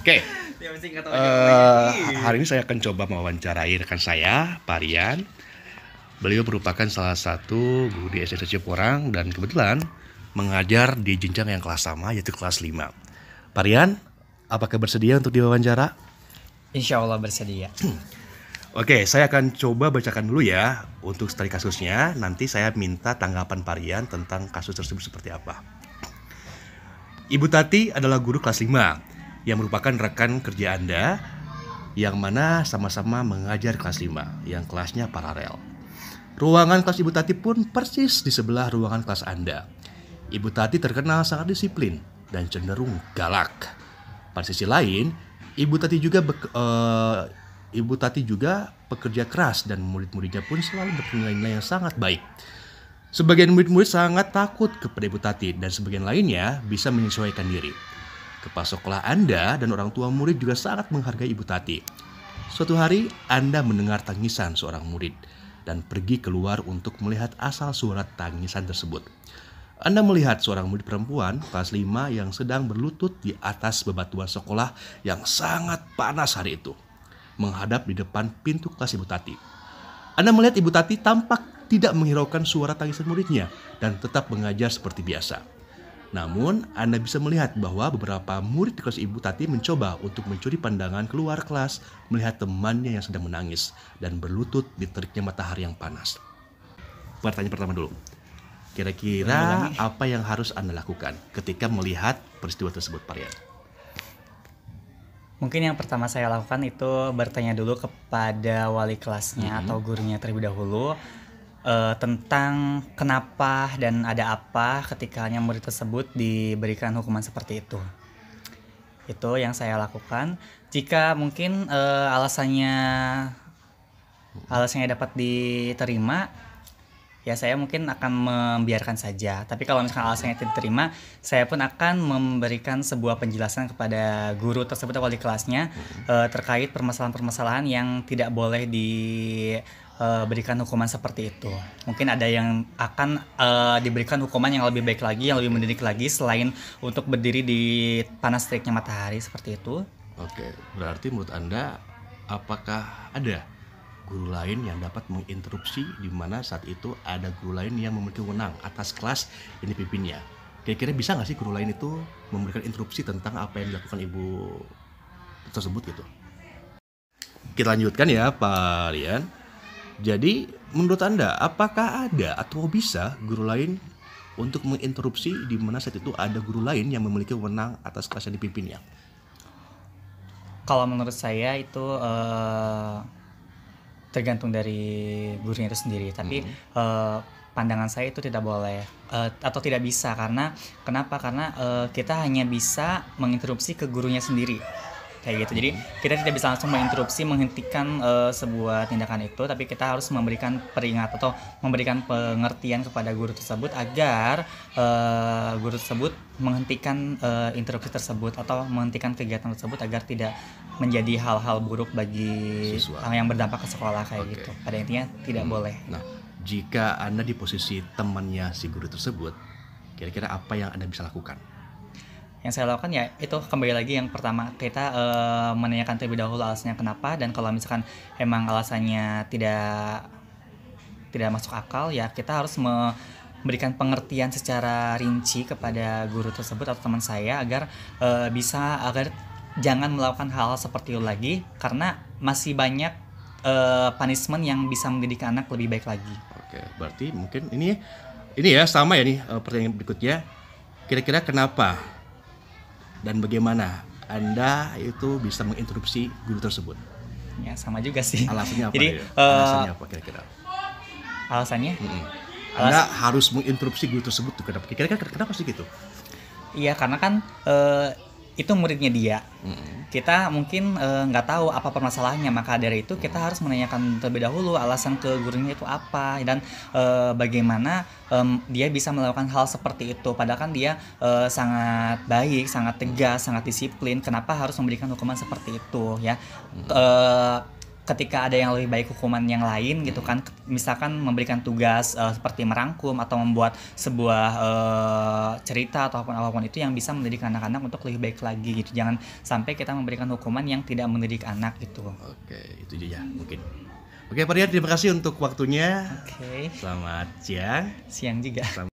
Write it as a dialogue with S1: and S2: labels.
S1: Oke,
S2: Dia mesti nggak tahu aja.
S1: hari ini saya akan coba mewawancarai rekan saya, Pak Rian. Beliau merupakan salah satu guru di SD Cipularang dan kebetulan mengajar di jenjang yang kelas sama, yaitu kelas 5. Pak Rian, apakah bersedia untuk diwawancara?
S2: Insya Allah bersedia.
S1: Oke, saya akan coba bacakan dulu ya untuk studi kasusnya. Nanti saya minta tanggapan Pak Rian tentang kasus tersebut seperti apa. Ibu Tati adalah guru kelas 5 yang merupakan rekan kerja Anda yang mana sama-sama mengajar kelas 5 yang kelasnya paralel. Ruangan kelas Ibu Tati pun persis di sebelah ruangan kelas Anda. Ibu Tati terkenal sangat disiplin dan cenderung galak. Pada sisi lain, Ibu Tati juga pekerja keras dan murid-muridnya pun selalu bernilai-nilai yang sangat baik. Sebagian murid-murid sangat takut kepada Ibu Tati dan sebagian lainnya bisa menyesuaikan diri. Kepala sekolah Anda dan orang tua murid juga sangat menghargai Ibu Tati. Suatu hari Anda mendengar tangisan seorang murid dan pergi keluar untuk melihat asal suara tangisan tersebut. Anda melihat seorang murid perempuan kelas 5 yang sedang berlutut di atas bebatuan sekolah yang sangat panas hari itu, menghadap di depan pintu kelas Ibu Tati. Anda melihat Ibu Tati tampak tidak menghiraukan suara tangisan muridnya dan tetap mengajar seperti biasa. Namun, Anda bisa melihat bahwa beberapa murid di kelas Ibu Tati mencoba untuk mencuri pandangan keluar kelas melihat temannya yang sedang menangis dan berlutut di teriknya matahari yang panas. Pertanyaan pertama dulu. Kira-kira apa yang harus Anda lakukan ketika melihat peristiwa tersebut, Pak Rian?
S2: Mungkin yang pertama saya lakukan itu bertanya dulu kepada wali kelasnya atau gurunya terlebih dahulu tentang kenapa dan ada apa ketikanya murid tersebut diberikan hukuman seperti itu. Itu yang saya lakukan. Jika mungkin alasannya dapat diterima, ya saya mungkin akan membiarkan saja. Tapi kalau misalkan alasannya tidak diterima, saya pun akan memberikan sebuah penjelasan kepada guru tersebut atau wali kelasnya terkait permasalahan-permasalahan yang tidak boleh diberikan hukuman seperti itu. Mungkin ada yang akan diberikan hukuman yang lebih baik lagi, yang lebih mendidik lagi selain untuk berdiri di panas teriknya matahari seperti itu.
S1: Oke, berarti menurut Anda apakah ada guru lain yang dapat menginterupsi di mana saat itu ada guru lain yang memiliki wewenang atas kelas yang dipimpinnya? Kira-kira bisa nggak sih guru lain itu memberikan interupsi tentang apa yang dilakukan ibu tersebut gitu? Kita lanjutkan ya Pak Rian. Jadi menurut Anda apakah ada atau bisa guru lain untuk menginterupsi di mana saat itu ada guru lain yang memiliki wewenang atas kelas yang dipimpinnya?
S2: Kalau menurut saya itu tergantung dari gurunya itu sendiri. Tapi pandangan saya itu tidak boleh atau tidak bisa. Kenapa? Karena kita hanya bisa menginterupsi ke gurunya sendiri. Kayak gitu. Jadi kita tidak bisa langsung menghentikan sebuah tindakan itu, tapi kita harus memberikan peringatan atau memberikan pengertian kepada guru tersebut agar guru tersebut menghentikan interupsi tersebut atau menghentikan kegiatan tersebut agar tidak menjadi hal-hal buruk bagi
S1: Siswa
S2: yang berdampak ke sekolah kayak
S1: Oke.
S2: gitu. Pada intinya tidak boleh.
S1: Nah, jika Anda di posisi temannya si guru tersebut, kira-kira apa yang Anda bisa lakukan?
S2: Yang saya lakukan ya itu kembali lagi yang pertama, kita menanyakan terlebih dahulu alasannya kenapa, dan kalau misalkan emang alasannya tidak masuk akal, ya kita harus memberikan pengertian secara rinci kepada guru tersebut atau teman saya agar agar jangan melakukan hal-hal seperti itu lagi, karena masih banyak punishment yang bisa mendidik anak lebih baik lagi.
S1: Oke, berarti mungkin ini ya sama ya nih pertanyaan berikutnya. Kira-kira kenapa dan bagaimana Anda itu bisa menginterupsi guru tersebut?
S2: Ya sama juga sih.
S1: Alasannya apa?
S2: Jadi
S1: Alasannya apa kira-kira?
S2: alasannya
S1: Anda harus menginterupsi guru tersebut tuh kenapa? Kira-kira kenapa sih gitu?
S2: iya, karena kan itu muridnya dia. Kita mungkin nggak tahu apa permasalahannya, maka dari itu kita harus menanyakan terlebih dahulu alasan ke gurunya itu apa dan bagaimana dia bisa melakukan hal seperti itu. Padahal kan dia sangat baik, sangat tegas, sangat disiplin. Kenapa harus memberikan hukuman seperti itu ya? ketika ada yang lebih baik hukuman yang lain gitu kan, misalkan memberikan tugas seperti merangkum atau membuat sebuah cerita ataupun apapun itu yang bisa mendidik anak-anak untuk lebih baik lagi gitu. Jangan sampai kita memberikan hukuman yang tidak mendidik anak gitu.
S1: Oke, itu dia mungkin. Oke Pak Rian, terima kasih untuk waktunya.
S2: Oke.
S1: Selamat siang.
S2: Siang juga.